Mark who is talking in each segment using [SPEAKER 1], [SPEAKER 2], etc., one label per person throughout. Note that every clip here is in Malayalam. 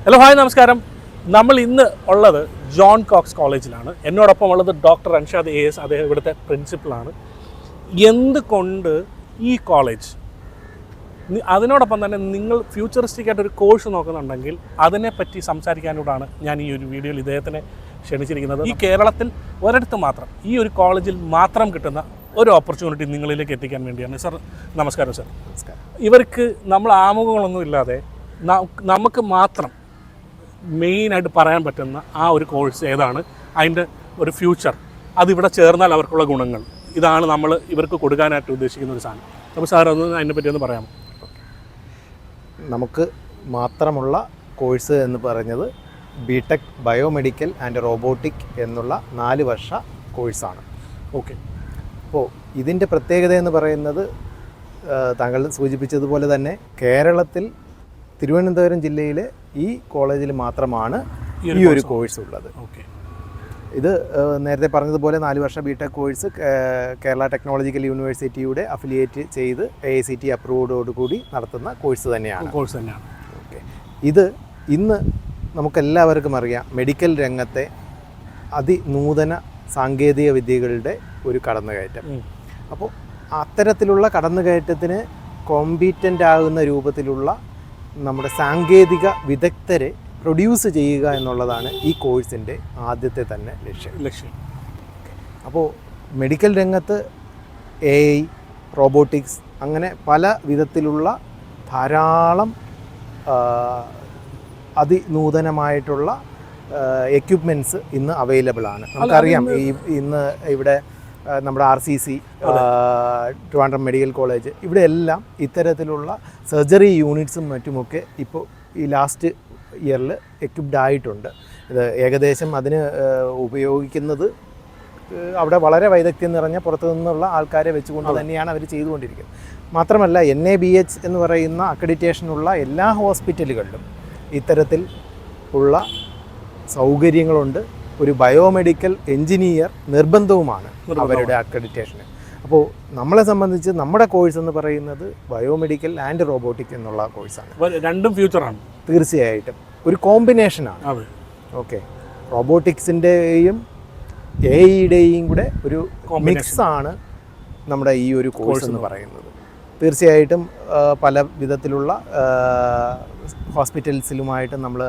[SPEAKER 1] ഹലോ ഹായ് നമസ്കാരം. നമ്മൾ ഇന്ന് ഉള്ളത് ജോൺ കോക്സ് കോളേജിലാണ്. എന്നോടൊപ്പം ഉള്ളത് ഡോക്ടർ അൻഷാദ് AS, അദ്ദേഹം ഇവിടുത്തെ പ്രിൻസിപ്പളാണ്. എന്തുകൊണ്ട് ഈ കോളേജ്, അതിനോടൊപ്പം തന്നെ നിങ്ങൾ ഫ്യൂച്ചറിസ്റ്റിക് ആയിട്ടൊരു കോഴ്സ് നോക്കുന്നുണ്ടെങ്കിൽ അതിനെപ്പറ്റി സംസാരിക്കാനോടാണ് ഞാൻ ഈ ഒരു വീഡിയോയിൽ ഇദ്ദേഹത്തിനെ ക്ഷണിച്ചിരിക്കുന്നത്. ഈ കേരളത്തിൽ ഒരിടത്ത് മാത്രം, ഈ ഒരു കോളേജിൽ മാത്രം കിട്ടുന്ന ഒരു ഓപ്പർച്യൂണിറ്റി നിങ്ങളിലേക്ക് എത്തിക്കാൻ വേണ്ടിയാണ്. സർ നമസ്കാരം. സർ
[SPEAKER 2] നമസ്കാരം.
[SPEAKER 1] ഇവർക്ക് നമ്മൾ ആമുഖങ്ങളൊന്നും ഇല്ലാതെ നമുക്ക് മാത്രം മെയിനായിട്ട് പറയാൻ പറ്റുന്ന ആ ഒരു കോഴ്സ് ഏതാണ്, അതിൻ്റെ ഒരു ഫ്യൂച്ചർ, അതിവിടെ ചേർന്നാൽ അവർക്കുള്ള ഗുണങ്ങൾ, ഇതാണ് നമ്മൾ ഇവർക്ക് കൊടുക്കാനായിട്ട് ഉദ്ദേശിക്കുന്ന ഒരു സാധനം. അപ്പോൾ സാർ ഒന്ന് അതിനെപ്പറ്റി ഒന്ന് പറയാമോ?
[SPEAKER 2] നമുക്ക് മാത്രമുള്ള കോഴ്സ് എന്ന് പറഞ്ഞത് ബിടെക് ബയോമെഡിക്കൽ ആൻഡ് റോബോട്ടിക് എന്നുള്ള 4 വർഷ കോഴ്സാണ്.
[SPEAKER 1] ഓക്കെ.
[SPEAKER 2] അപ്പോൾ ഇതിൻ്റെ പ്രത്യേകത എന്ന് പറയുന്നത് താങ്കൾ സൂചിപ്പിച്ചതുപോലെ തന്നെ കേരളത്തിൽ തിരുവനന്തപുരം ജില്ലയിലെ ഈ കോളേജിൽ മാത്രമാണ് ഈ ഒരു കോഴ്സ് ഉള്ളത്.
[SPEAKER 1] ഓക്കെ.
[SPEAKER 2] ഇത് നേരത്തെ പറഞ്ഞതുപോലെ 4 വർഷ ബിടെക് കോഴ്സ് കേരള ടെക്നോളജിക്കൽ യൂണിവേഴ്സിറ്റിയുടെ അഫിലിയേറ്റ് ചെയ്ത് AICT അപ്രൂവ്ഡോടുകൂടി നടത്തുന്ന കോഴ്സ് തന്നെയാണ്. ഓക്കെ. ഇത് ഇന്ന് നമുക്കെല്ലാവർക്കും അറിയാം, മെഡിക്കൽ രംഗത്തെ അതിനൂതന സാങ്കേതിക വിദ്യകളുടെ ഒരു കടന്നുകയറ്റം. അപ്പോൾ അത്തരത്തിലുള്ള കടന്നുകയറ്റത്തിന് കോമ്പീറ്റൻ്റ് ആകുന്ന രൂപത്തിലുള്ള നമ്മുടെ സാങ്കേതിക വിദഗ്ധരെ പ്രൊഡ്യൂസ് ചെയ്യുക എന്നുള്ളതാണ് ഈ കോഴ്സിൻ്റെ ആദ്യത്തെ തന്നെ ലക്ഷ്യം. അപ്പോൾ മെഡിക്കൽ രംഗത്ത് AI, റോബോട്ടിക്സ്, അങ്ങനെ പല വിധത്തിലുള്ള ധാരാളം അതിനൂതനമായിട്ടുള്ള എക്യുപ്മെൻറ്റ്സ് ഇന്ന് അവൈലബിൾ ആണ്. നമുക്കറിയാം, ഇന്ന് ഇവിടെ നമ്മുടെ RCC, ട്രിവാൻഡ്രം മെഡിക്കൽ കോളേജ്, ഇവിടെ എല്ലാം ഇത്തരത്തിലുള്ള സർജറി യൂണിറ്റ്സും മറ്റുമൊക്കെ ഇപ്പോൾ ഈ ലാസ്റ്റ് ഇയറിൽ എക്യുപ്ഡ് ആയിട്ടുണ്ട്. ഇത് ഏകദേശം അതിന് ഉപയോഗിക്കുന്നത് അവിടെ വളരെ വൈദഗ്ധ്യം നിറഞ്ഞ പുറത്തു നിന്നുള്ള ആൾക്കാരെ വെച്ചുകൊണ്ട് തന്നെയാണ് അവർ ചെയ്തുകൊണ്ടിരിക്കുന്നത്. മാത്രമല്ല NABH എന്ന് പറയുന്ന അക്രഡിറ്റേഷനുള്ള എല്ലാ ഹോസ്പിറ്റലുകളിലും ഇത്തരത്തിൽ ഉള്ള സൗകര്യങ്ങളുണ്ട്. ഒരു ബയോമെഡിക്കൽ എഞ്ചിനീയർ നിർബന്ധവുമാണ് അവരുടെ അക്രഡിറ്റേഷന്. അപ്പോൾ നമ്മളെ സംബന്ധിച്ച് നമ്മുടെ കോഴ്സ് എന്ന് പറയുന്നത് ബയോമെഡിക്കൽ ആൻഡ് റോബോട്ടിക് എന്നുള്ള കോഴ്സാണ്.
[SPEAKER 1] രണ്ടും ഫ്യൂച്ചറാണ്.
[SPEAKER 2] തീർച്ചയായിട്ടും ഒരു കോമ്പിനേഷനാണ്. ഓക്കെ. റോബോട്ടിക്സിൻ്റെയും AIയുടെയും കൂടെ ഒരു മിക്സാണ് നമ്മുടെ ഈ ഒരു കോഴ്സ് എന്ന് പറയുന്നത്. തീർച്ചയായിട്ടും പല വിധത്തിലുള്ള ഹോസ്പിറ്റൽസിലുമായിട്ട് നമ്മൾ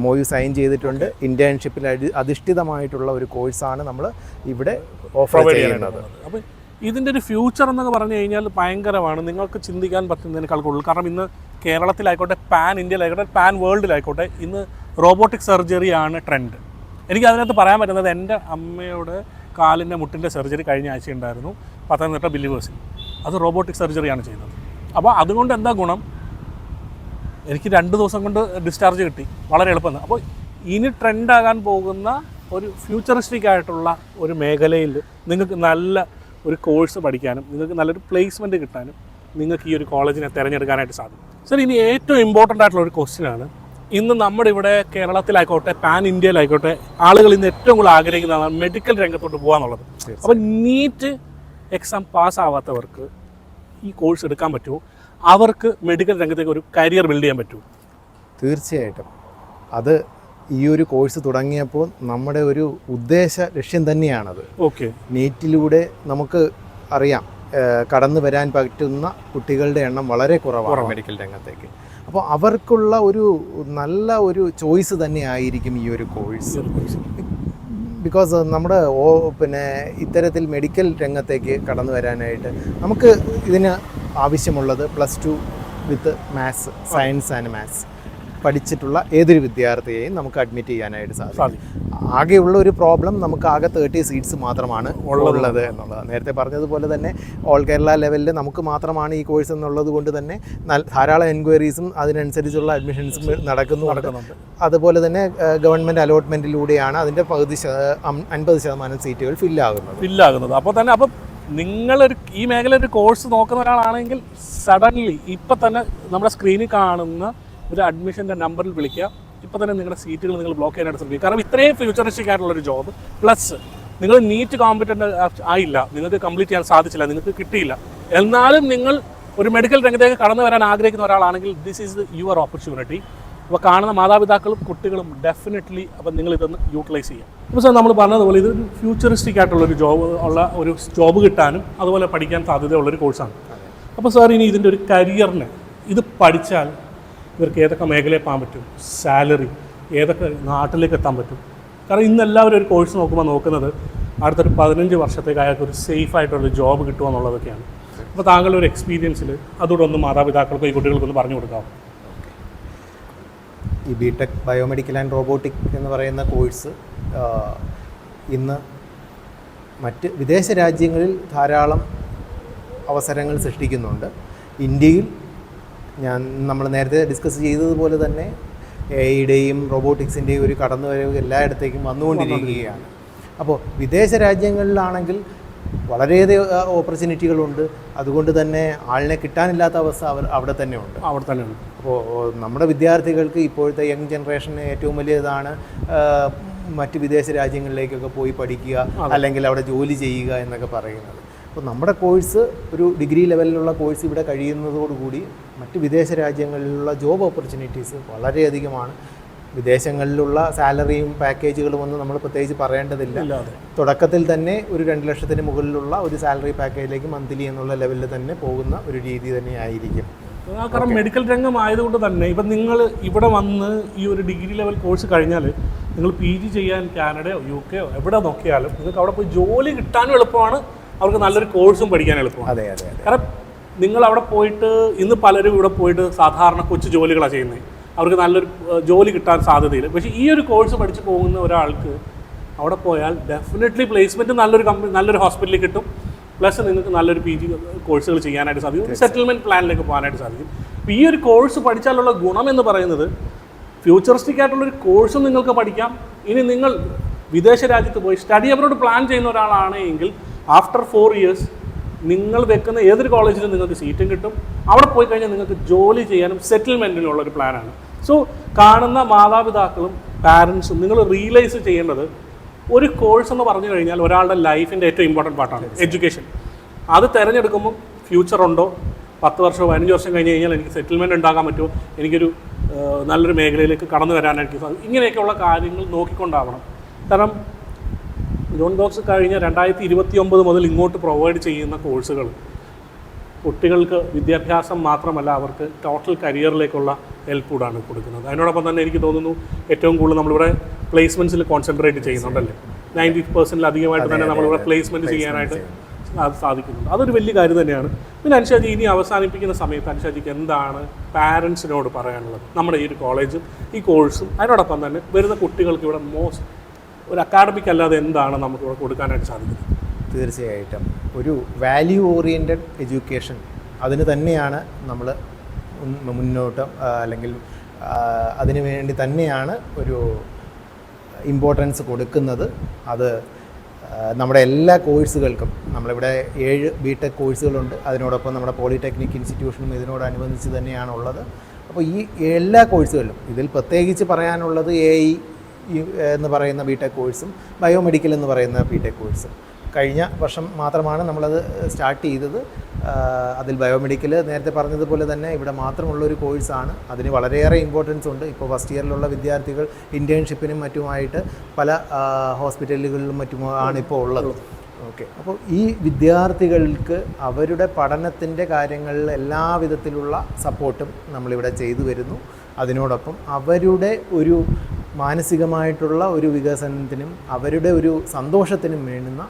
[SPEAKER 2] MOU സൈൻ ചെയ്തിട്ടുണ്ട്. ഇൻറ്റേൺഷിപ്പിൽ അധിഷ്ഠിതമായിട്ടുള്ള ഒരു കോഴ്സാണ് നമ്മൾ ഇവിടെ ഓഫർ ചെയ്യുന്നത്.
[SPEAKER 1] അപ്പോൾ ഇതിൻ്റെ ഒരു ഫ്യൂച്ചർ എന്നൊക്കെ പറഞ്ഞു കഴിഞ്ഞാൽ ഭയങ്കരമാണ്. നിങ്ങൾക്ക് ചിന്തിക്കാൻ പറ്റുന്നതിനേക്കാൾ കൂടുതൽ. കാരണം ഇന്ന് കേരളത്തിലായിക്കോട്ടെ, പാൻ ഇന്ത്യയിലായിക്കോട്ടെ, പാൻ വേൾഡിലായിക്കോട്ടെ, ഇന്ന് റോബോട്ടിക് സർജറിയാണ് ട്രെൻഡ്. എനിക്ക് അതിനകത്ത് പറയാൻ പറ്റുന്നത്, എൻ്റെ അമ്മയുടെ കാലിൻ്റെ മുട്ടിൻ്റെ സർജറി കഴിഞ്ഞ ആഴ്ച ഉണ്ടായിരുന്നു പത്തനംതിട്ട ബിലീവേഴ്സിൽ. അത് റോബോട്ടിക് സർജറിയാണ് ചെയ്യുന്നത്. അപ്പോൾ അതുകൊണ്ട് എന്താ ഗുണം, എനിക്ക് 2 ദിവസം കൊണ്ട് ഡിസ്ചാർജ് കിട്ടി, വളരെ എളുപ്പമാണ്. അപ്പോൾ ഇനി ട്രെൻഡാകാൻ പോകുന്ന ഒരു ഫ്യൂച്ചറിസ്റ്റിക് ആയിട്ടുള്ള ഒരു മേഖലയിൽ നിങ്ങൾക്ക് നല്ല ഒരു കോഴ്സ് പഠിക്കാനും നിങ്ങൾക്ക് നല്ലൊരു പ്ലേസ്മെൻറ്റ് കിട്ടാനും നിങ്ങൾക്ക് ഈ ഒരു കോളേജിനെ തിരഞ്ഞെടുക്കാനായിട്ട് സാധിക്കും. സർ, ഇനി ഏറ്റവും ഇമ്പോർട്ടൻ്റ് ആയിട്ടുള്ള ഒരു ക്വസ്റ്റ്യനാണ്. ഇന്ന് നമ്മുടെ ഇവിടെ കേരളത്തിലായിക്കോട്ടെ, പാൻ ഇന്ത്യയിലായിക്കോട്ടെ, ആളുകൾ ഇന്ന് ഏറ്റവും കൂടുതൽ ആഗ്രഹിക്കുന്നതാണ് മെഡിക്കൽ രംഗത്തോട്ട് പോകാന്നുള്ളത്. അപ്പോൾ നീറ്റ് എക്സാം പാസ്സാവാത്തവർക്ക് ഈ കോഴ്സ് എടുക്കാൻ പറ്റുമോ? അവർക്ക് മെഡിക്കൽ രംഗത്തേക്ക് ഒരു കരിയർ ബിൽഡ് ചെയ്യാൻ പറ്റുമോ?
[SPEAKER 2] തീർച്ചയായിട്ടും. അത് ഈ ഒരു കോഴ്സ് തുടങ്ങിയപ്പോൾ നമ്മുടെ ഒരു ഉദ്ദേശ ലക്ഷ്യം തന്നെയാണത്.
[SPEAKER 1] ഓക്കെ.
[SPEAKER 2] നീറ്റിലൂടെ നമുക്ക് അറിയാം, കടന്നു വരാൻ പറ്റുന്ന കുട്ടികളുടെ എണ്ണം വളരെ കുറവാണ് മെഡിക്കൽ രംഗത്തേക്ക്. അപ്പോൾ അവർക്കുള്ള ഒരു നല്ല ഒരു ചോയ്സ് തന്നെ ആയിരിക്കും ഈ ഒരു കോഴ്സ്. ബിക്കോസ് നമ്മുടെ ഇത്തരത്തിൽ മെഡിക്കൽ രംഗത്തേക്ക് കടന്നു വരാനായിട്ട് നമുക്ക് ഇതിന് ആവശ്യമുള്ളത് +2 വിത്ത് മാത്സ്, സയൻസ് ആൻഡ് മാത്സ് പഠിച്ചിട്ടുള്ള ഏതൊരു വിദ്യാർത്ഥിയെയും നമുക്ക് അഡ്മിറ്റ് ചെയ്യാനായിട്ട് സാധിക്കും. ആകെയുള്ള ഒരു പ്രോബ്ലം, നമുക്ക് ആകെ 30 സീറ്റ്സ് മാത്രമാണ് ഉള്ളത് എന്നുള്ളത്. നേരത്തെ പറഞ്ഞതുപോലെ തന്നെ ഓൾ കേരള ലെവലിൽ നമുക്ക് മാത്രമാണ് ഈ കോഴ്സ് എന്നുള്ളത് കൊണ്ട് തന്നെ ധാരാളം എൻക്വയറീസും അതിനനുസരിച്ചുള്ള അഡ്മിഷൻസും നടക്കുന്നുണ്ട്. അതുപോലെ തന്നെ ഗവൺമെൻറ് അലോട്ട്മെൻറ്റിലൂടെയാണ് അതിൻ്റെ 50% സീറ്റുകൾ ഫില്ലാകുന്നത്.
[SPEAKER 1] അപ്പോൾ തന്നെ നിങ്ങളൊരു ഈ മേഖല ഒരു കോഴ്സ് നോക്കുന്ന ഒരാളാണെങ്കിൽ സഡൻലി ഇപ്പം തന്നെ നമ്മുടെ സ്ക്രീനിൽ കാണുന്ന ഒരു അഡ്മിഷൻ്റെ നമ്പറിൽ വിളിക്കുക. ഇപ്പോൾ തന്നെ നിങ്ങളുടെ സീറ്റുകൾ നിങ്ങൾ ബ്ലോക്ക് ചെയ്യാനായിട്ട് ശ്രമിക്കുക. കാരണം ഇത്രയും ഫ്യൂച്ചറിസ്റ്റിക് ആയിട്ടുള്ളൊരു ജോബ്, പ്ലസ് നിങ്ങൾ നീറ്റ് കോമ്പറ്റൻ്റ് ആയില്ല, നിങ്ങൾക്ക് കംപ്ലീറ്റ് ചെയ്യാൻ സാധിച്ചില്ല, നിങ്ങൾക്ക് കിട്ടിയില്ല, എന്നാലും നിങ്ങൾ ഒരു മെഡിക്കൽ രംഗത്തേക്ക് കടന്നു വരാൻ ആഗ്രഹിക്കുന്ന ഒരാളാണെങ്കിൽ ദിസ് ഈസ് യുവർ ഓപ്പർച്യൂണിറ്റി. അപ്പോൾ കാണുന്ന മാതാപിതാക്കളും കുട്ടികളും ഡെഫിനറ്റ്ലി അപ്പോൾ നിങ്ങൾ ഇതൊന്ന് യൂട്ടിലൈസ് ചെയ്യുക. അപ്പോൾ സാർ നമ്മൾ പറഞ്ഞതുപോലെ ഇതൊരു ഫ്യൂച്ചറിസ്റ്റിക് ആയിട്ടുള്ളൊരു ജോബ് കിട്ടാനും അതുപോലെ പഠിക്കാൻ സാധ്യതയുള്ളൊരു കോഴ്സാണ്. അപ്പോൾ സാർ ഇനി ഇതിൻ്റെ ഒരു കരിയറിന് ഇത് പഠിച്ചാൽ ഇവർക്ക് ഏതൊക്കെ മേഖലയിൽ പോകാൻ പറ്റും, സാലറി ഏതൊക്കെ നാട്ടിലേക്ക് എത്താൻ പറ്റും? കാരണം ഇന്ന് എല്ലാവരും ഒരു കോഴ്സ് നോക്കുന്നത് അടുത്തൊരു 15 വർഷത്തേക്ക് അയാൾക്ക് ഒരു സേഫ് ആയിട്ടുള്ള ജോബ് കിട്ടുക എന്നുള്ളതൊക്കെയാണ്. അപ്പോൾ താങ്കളുടെ ഒരു എക്സ്പീരിയൻസിൽ അതോടെ ഒന്ന് മാതാപിതാക്കൾക്കും ഈ കുട്ടികൾക്കൊന്ന് പറഞ്ഞു കൊടുക്കാം.
[SPEAKER 2] ഈ ബിടെക് ബയോമെഡിക്കൽ ആൻഡ് റോബോട്ടിക് എന്ന് പറയുന്ന കോഴ്സ് ഇന്ന് മറ്റ് വിദേശ രാജ്യങ്ങളിൽ ധാരാളം അവസരങ്ങൾ സൃഷ്ടിക്കുന്നുണ്ട്. ഇന്ത്യയിൽ നമ്മൾ നേരത്തെ ഡിസ്കസ് ചെയ്തതുപോലെ തന്നെ എഐയുടെയും റോബോട്ടിക്സിൻ്റെയും ഒരു കടന്നുവരവ് എല്ലായിടത്തേക്കും വന്നുകൊണ്ടിരിക്കുകയാണ്. അപ്പോൾ വിദേശ രാജ്യങ്ങളിലാണെങ്കിൽ വളരെയധികം ഓപ്പർച്യൂണിറ്റികളുണ്ട്. അതുകൊണ്ട് തന്നെ ആളിനെ കിട്ടാനില്ലാത്ത അവസ്ഥ അവിടെ തന്നെ ഉണ്ട്. അപ്പോൾ നമ്മുടെ വിദ്യാർത്ഥികൾക്ക് ഇപ്പോഴത്തെ യങ് ജനറേഷന് ഏറ്റവും വലിയതാണ് മറ്റ് വിദേശ രാജ്യങ്ങളിലേക്കൊക്കെ പോയി പഠിക്കുക, അല്ലെങ്കിൽ അവിടെ ജോലി ചെയ്യുക എന്നൊക്കെ പറയുന്നത്. അപ്പോൾ നമ്മുടെ കോഴ്സ് ഒരു ഡിഗ്രി ലെവലിലുള്ള കോഴ്സ് ഇവിടെ കഴിയുന്നതോടുകൂടി മറ്റ് വിദേശ രാജ്യങ്ങളിലുള്ള ജോബ് ഓപ്പർച്യൂണിറ്റീസ് വളരെയധികമാണ്. വിദേശങ്ങളിലുള്ള സാലറിയും പാക്കേജുകളും ഒന്നും നമ്മൾ പ്രത്യേകിച്ച് പറയേണ്ടതില്ല. തുടക്കത്തിൽ തന്നെ ഒരു 2 ലക്ഷത്തിന് മുകളിലുള്ള ഒരു സാലറി പാക്കേജിലേക്ക് മന്ത്ലി എന്നുള്ള ലെവലിൽ തന്നെ പോകുന്ന ഒരു രീതി തന്നെ ആയിരിക്കും.
[SPEAKER 1] കാരണം മെഡിക്കൽ രംഗം ആയതുകൊണ്ട് തന്നെ ഇപ്പം നിങ്ങൾ ഇവിടെ വന്ന് ഈ ഒരു ഡിഗ്രി ലെവൽ കോഴ്സ് കഴിഞ്ഞാൽ നിങ്ങൾ PG ചെയ്യാൻ കാനഡയോ UK എവിടെ നോക്കിയാലും നിങ്ങൾക്ക് അവിടെ പോയി ജോലി കിട്ടാനും എളുപ്പമാണ്, അവർക്ക് നല്ലൊരു കോഴ്സും പഠിക്കാൻ എളുപ്പമാണ്.
[SPEAKER 2] അതെ അതെ.
[SPEAKER 1] കാരണം നിങ്ങൾ അവിടെ പോയിട്ട് ഇന്ന് പലരും ഇവിടെ പോയിട്ട് സാധാരണ കൊച്ചു ജോലികളാണ് ചെയ്യുന്നത്, അവർക്ക് നല്ലൊരു ജോലി കിട്ടാൻ സാധ്യതയില്ല. പക്ഷേ ഈ ഒരു കോഴ്സ് പഠിച്ച് പോകുന്ന ഒരാൾക്ക് അവിടെ പോയാൽ ഡെഫിനറ്റ്ലി പ്ലേസ്മെൻറ്റ് നല്ലൊരു ഹോസ്പിറ്റലിൽ കിട്ടും, പ്ലസ് നിങ്ങൾക്ക് നല്ലൊരു PG കോഴ്സുകൾ ചെയ്യാനായിട്ട് സാധിക്കും, സെറ്റിൽമെൻറ്റ് പ്ലാനിലേക്ക് പോകാനായിട്ട് സാധിക്കും. അപ്പോൾ ഈ ഒരു കോഴ്സ് പഠിച്ചാലുള്ള ഗുണം എന്ന് പറയുന്നത് ഫ്യൂച്ചറിസ്റ്റിക് ആയിട്ടുള്ളൊരു കോഴ്സും നിങ്ങൾക്ക് പഠിക്കാം. ഇനി നിങ്ങൾ വിദേശ രാജ്യത്ത് പോയി സ്റ്റഡി അബ്രോഡ് പ്ലാൻ ചെയ്യുന്ന ഒരാളാണ് എങ്കിൽ ആഫ്റ്റർ 4 ഇയേഴ്സ് നിങ്ങൾ വെക്കുന്ന ഏതൊരു കോളേജിലും നിങ്ങൾക്ക് സീറ്റും കിട്ടും. അവിടെ പോയി കഴിഞ്ഞാൽ നിങ്ങൾക്ക് ജോലി ചെയ്യാനും സെറ്റിൽമെൻറ്റിനുള്ള ഒരു പ്ലാനാണ്. സോ കാണുന്ന മാതാപിതാക്കളും പാരൻസും നിങ്ങൾ റിയലൈസ് ചെയ്യേണ്ടത് ഒരു കോഴ്സ് എന്ന് പറഞ്ഞു കഴിഞ്ഞാൽ ഒരാളുടെ ലൈഫിൻ്റെ ഏറ്റവും ഇമ്പോർട്ടൻറ്റ് പാർട്ടാണ് എഡ്യൂക്കേഷൻ. അത് തിരഞ്ഞെടുക്കുമ്പോൾ ഫ്യൂച്ചർ ഉണ്ടോ, 10 വർഷമോ 15 വർഷം കഴിഞ്ഞ് കഴിഞ്ഞാൽ എനിക്ക് സെറ്റിൽമെൻറ്റ് ഉണ്ടാക്കാൻ പറ്റുമോ, എനിക്കൊരു നല്ലൊരു മേഖലയിലേക്ക് കടന്നു വരാനായിട്ട് സാധിക്കും, ഇങ്ങനെയൊക്കെയുള്ള കാര്യങ്ങൾ നോക്കിക്കൊണ്ടാവണം. കാരണം ജോൺ ബോക്സ് കഴിഞ്ഞ 2029 മുതൽ ഇങ്ങോട്ട് പ്രൊവൈഡ് ചെയ്യുന്ന കോഴ്സുകൾ കുട്ടികൾക്ക് വിദ്യാഭ്യാസം മാത്രമല്ല അവർക്ക് ടോട്ടൽ കരിയറിലേക്കുള്ള ഹെൽപ്പ് കൂടാണ് കൊടുക്കുന്നത്. അതിനോടൊപ്പം തന്നെ എനിക്ക് തോന്നുന്നു ഏറ്റവും കൂടുതൽ നമ്മളിവിടെ പ്ലേസ്മെൻറ്റ്സിൽ കോൺസെൻട്രേറ്റ് ചെയ്യുന്നുണ്ടല്ലേ. 90% അധികമായിട്ട് തന്നെ നമ്മളിവിടെ പ്ലേസ്മെൻറ്റ് ചെയ്യാനായിട്ട് അത് സാധിക്കുന്നുണ്ട്. അതൊരു വലിയ കാര്യം തന്നെയാണ്. പിന്നെ അനുഷാജി ഇനി അവസാനിപ്പിക്കുന്ന സമയത്ത് അനുഷാജിക്ക് എന്താണ് പാരൻസിനോട് പറയാനുള്ളത്? നമ്മുടെ ഈ ഒരു കോളേജും ഈ കോഴ്സും അതിനോടൊപ്പം തന്നെ വരുന്ന കുട്ടികൾക്ക് ഇവിടെ ഒരു അക്കാഡമിക് അല്ലാതെ എന്താണ് നമുക്ക് ഇവിടെ കൊടുക്കാനായിട്ട് സാധിക്കുന്നത്?
[SPEAKER 2] തീർച്ചയായിട്ടും ഒരു വാല്യൂ ഓറിയൻറ്റഡ് എഡ്യൂക്കേഷൻ അതിന് തന്നെയാണ് നമ്മൾ മുന്നോട്ട് അല്ലെങ്കിൽ അതിനു വേണ്ടി തന്നെയാണ് ഒരു ഇമ്പോർട്ടൻസ് കൊടുക്കുന്നത്. അത് നമ്മുടെ എല്ലാ കോഴ്സുകൾക്കും നമ്മളിവിടെ 7 ബിടെക് കോഴ്സുകളുണ്ട്. അതിനോടൊപ്പം നമ്മുടെ പോളിടെക്നിക് ഇൻസ്റ്റിറ്റ്യൂഷനും ഇതിനോടനുബന്ധിച്ച് തന്നെയാണുള്ളത്. അപ്പോൾ ഈ എല്ലാ കോഴ്സുകളിലും ഇതിൽ പ്രത്യേകിച്ച് പറയാനുള്ളത് AI എന്ന് പറയുന്ന ബിടെക് കോഴ്സും ബയോമെഡിക്കൽ എന്ന് പറയുന്ന ബിടെക് കോഴ്സും കഴിഞ്ഞ വർഷം മാത്രമാണ് നമ്മളത് സ്റ്റാർട്ട് ചെയ്തത്. അതിൽ ബയോമെഡിക്കൽ നേരത്തെ പറഞ്ഞതുപോലെ തന്നെ ഇവിടെ മാത്രമുള്ളൊരു കോഴ്സാണ്. അതിന് വളരെയേറെ ഇമ്പോർട്ടൻസ് ഉണ്ട്. ഇപ്പോൾ ഫസ്റ്റ് ഇയറിലുള്ള വിദ്യാർത്ഥികൾ ഇൻറ്റേൺഷിപ്പിനും മറ്റുമായിട്ട് പല ഹോസ്പിറ്റലുകളിലും മറ്റുമാണ് ഇപ്പോൾ ഉള്ളത്. ഓക്കെ, അപ്പോൾ ഈ വിദ്യാർത്ഥികൾക്ക് അവരുടെ പഠനത്തിൻ്റെ കാര്യങ്ങളിൽ എല്ലാ വിധത്തിലുള്ള സപ്പോർട്ടും നമ്മളിവിടെ ചെയ്തു വരുന്നു. അതിനോടൊപ്പം അവരുടെ ഒരു മാനസികമായിട്ടുള്ള ഒരു വികസനത്തിനും അവരുടെ ഒരു സന്തോഷത്തിനും വേണ്ടുന്ന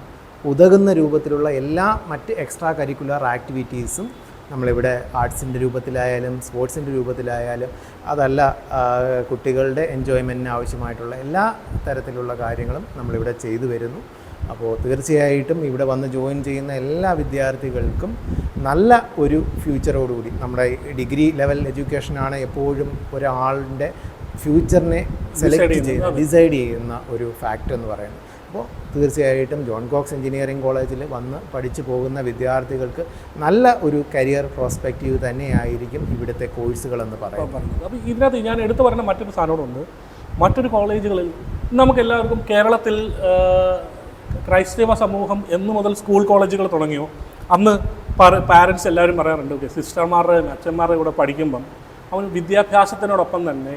[SPEAKER 2] ഉതകുന്ന രൂപത്തിലുള്ള എല്ലാ മറ്റ് എക്സ്ട്രാ കരിക്കുലർ ആക്ടിവിറ്റീസും നമ്മളിവിടെ ആർട്സിൻ്റെ രൂപത്തിലായാലും സ്പോർട്സിൻ്റെ രൂപത്തിലായാലും അതല്ല കുട്ടികളുടെ എൻജോയ്മെൻറ്റിന് ആവശ്യമായിട്ടുള്ള എല്ലാ തരത്തിലുള്ള കാര്യങ്ങളും നമ്മളിവിടെ ചെയ്തു വരുന്നു. അപ്പോൾ തീർച്ചയായിട്ടും ഇവിടെ വന്ന് ജോയിൻ ചെയ്യുന്ന എല്ലാ വിദ്യാർത്ഥികൾക്കും നല്ല ഒരു ഫ്യൂച്ചറോടുകൂടി നമ്മുടെ ഡിഗ്രി ലെവൽ എഡ്യൂക്കേഷനാണ് എപ്പോഴും ഒരാളുടെ ഫ്യൂച്ചറിനെ ഡിസൈഡ് ചെയ്യുന്ന ഒരു ഫാക്ടർ എന്ന് പറയുന്നത്. അപ്പോൾ തീർച്ചയായിട്ടും ജോൺ കോക്സ് എഞ്ചിനീയറിംഗ് കോളേജിൽ വന്ന് പഠിച്ചു പോകുന്ന വിദ്യാർത്ഥികൾക്ക് നല്ല ഒരു കരിയർ പ്രോസ്പെക്റ്റീവ് തന്നെയായിരിക്കും ഇവിടുത്തെ കോഴ്സുകളെന്ന് പറയുന്നത്.
[SPEAKER 1] അപ്പോൾ ഇതിനകത്ത് ഞാൻ എടുത്തു പറയുന്ന മറ്റൊരു സാധനമുണ്ട്. മറ്റൊരു കോളേജുകളിൽ നമുക്കെല്ലാവർക്കും കേരളത്തിൽ ക്രൈസ്തവ സമൂഹം എന്നു മുതൽ സ്കൂൾ കോളേജുകൾ തുടങ്ങിയോ അന്ന് പാരൻസ് എല്ലാവരും പറയാറുണ്ട്, ഓക്കെ സിസ്റ്റർമാരുടെ അച്ഛന്മാരുടെ കൂടെ പഠിക്കുമ്പം അവന് വിദ്യാഭ്യാസത്തിനോടൊപ്പം തന്നെ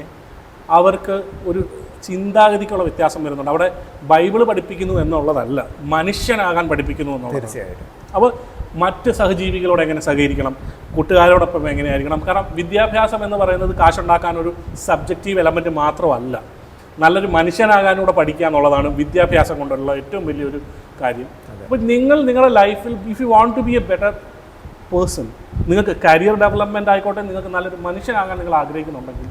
[SPEAKER 1] അവർക്ക് ഒരു ചിന്താഗതിക്കുള്ള വ്യത്യാസം വരുന്നുണ്ട്. അവിടെ ബൈബിള് പഠിപ്പിക്കുന്നു എന്നുള്ളതല്ല, മനുഷ്യനാകാൻ പഠിപ്പിക്കുന്നു എന്നുള്ളത്.
[SPEAKER 2] തീർച്ചയായിട്ടും.
[SPEAKER 1] അപ്പോൾ മറ്റ് സഹജീവികളോട് എങ്ങനെ സഹകരിക്കണം, കൂട്ടുകാരോടൊപ്പം എങ്ങനെയായിരിക്കണം. കാരണം വിദ്യാഭ്യാസം എന്ന് പറയുന്നത് കാശുണ്ടാക്കാനൊരു സബ്ജക്റ്റീവ് എലമെൻറ്റ് മാത്രമല്ല, നല്ലൊരു മനുഷ്യനാകാനൂടെ പഠിക്കുക എന്നുള്ളതാണ് വിദ്യാഭ്യാസം കൊണ്ടുള്ള ഏറ്റവും വലിയൊരു കാര്യം. അപ്പോൾ നിങ്ങളുടെ ലൈഫിൽ if you want to be a better person, നിങ്ങൾക്ക് കരിയർ ഡെവലപ്മെൻറ്റ് ആയിക്കോട്ടെ, നിങ്ങൾക്ക് നല്ലൊരു മനുഷ്യനാകാൻ നിങ്ങൾ ആഗ്രഹിക്കുന്നുണ്ടെങ്കിൽ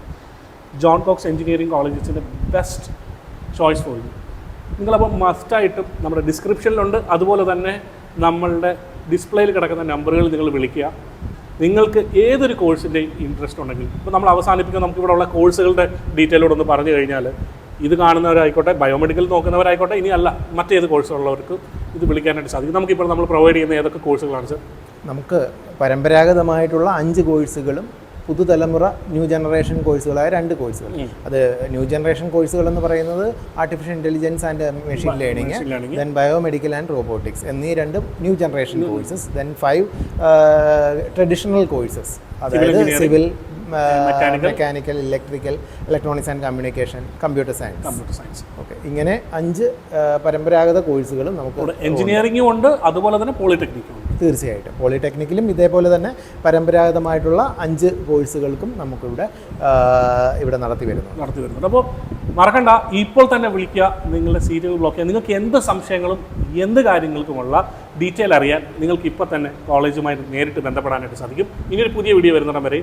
[SPEAKER 1] John Cox engineering college is the best choice for you. നിങ്ങളപ്പോൾ മസ്റ്റായിട്ടും നമ്മുടെ ഡിസ്ക്രിപ്ഷനിലുണ്ട്, അതുപോലെ തന്നെ നമ്മളുടെ ഡിസ്പ്ലേയിൽ കിടക്കുന്ന നമ്പറുകൾ നിങ്ങൾ വിളിക്കുക. നിങ്ങൾക്ക് ഏതൊരു കോഴ്സിൻ്റെയും ഇൻട്രസ്റ്റ് ഉണ്ടെങ്കിൽ, ഇപ്പോൾ നമ്മൾ അവസാനിപ്പിക്കുക, നമുക്കിവിടെ ഉള്ള കോഴ്സുകളുടെ ഡീറ്റെയിലോട് ഒന്ന് പറഞ്ഞു കഴിഞ്ഞാൽ, ഇത് കാണുന്നവരായിക്കോട്ടെ, ബയോമെഡിക്കൽ നോക്കുന്നവരായിക്കോട്ടെ, ഇനിയല്ല മറ്റേത് കോഴ്സുള്ളവർക്ക് ഇത് വിളിക്കാനായിട്ട് സാധിക്കും. നമുക്കിപ്പോൾ നമ്മൾ പ്രൊവൈഡ് ചെയ്യുന്ന ഏതൊക്കെ കോഴ്സുകളാണ് സർ?
[SPEAKER 2] നമുക്ക് പരമ്പരാഗതമായിട്ടുള്ള 5 കോഴ്സുകളും പുതുതലമുറ ന്യൂ ജനറേഷൻ കോഴ്സുകളായ 2 കോഴ്സുകൾ. അത് ന്യൂ ജനറേഷൻ കോഴ്സുകൾ എന്ന് പറയുന്നത് artificial intelligence and machine learning, then biomedical and robotics എന്നീ 2 new generation courses, then 5 traditional courses, അതായത് civil, mechanical, electrical, electronics and communication, computer science. Okay, ഇങ്ങനെ 5 പരമ്പരാഗത കോഴ്സുകളും നമുക്ക്.
[SPEAKER 1] എഞ്ചിനീയറിംഗും ഉണ്ട്, അതുപോലെ തന്നെ പോളിടെക്നിക്കും ഉണ്ട്.
[SPEAKER 2] തീർച്ചയായിട്ടും പോളിടെക്നിക്കിലും ഇതേപോലെ തന്നെ പരമ്പരാഗതമായിട്ടുള്ള 5 കോഴ്സുകൾക്കും നമുക്കിവിടെ നടത്തി വരുന്നുണ്ട്.
[SPEAKER 1] അപ്പോൾ മറക്കണ്ട, ഇപ്പോൾ തന്നെ വിളിക്കുക, നിങ്ങളുടെ സീറ്റുകൾ ബ്ലോക്ക് ചെയ്യുക. നിങ്ങൾക്ക് എന്ത് സംശയങ്ങളും എന്ത് കാര്യങ്ങൾക്കുമുള്ള ഡീറ്റെയിൽ അറിയാൻ നിങ്ങൾക്ക് ഇപ്പോൾ തന്നെ കോളേജുമായി നേരിട്ട് ബന്ധപ്പെടാനായിട്ട് സാധിക്കും. ഇനിയൊരു പുതിയ വീഡിയോ വരുന്നിടം വരെ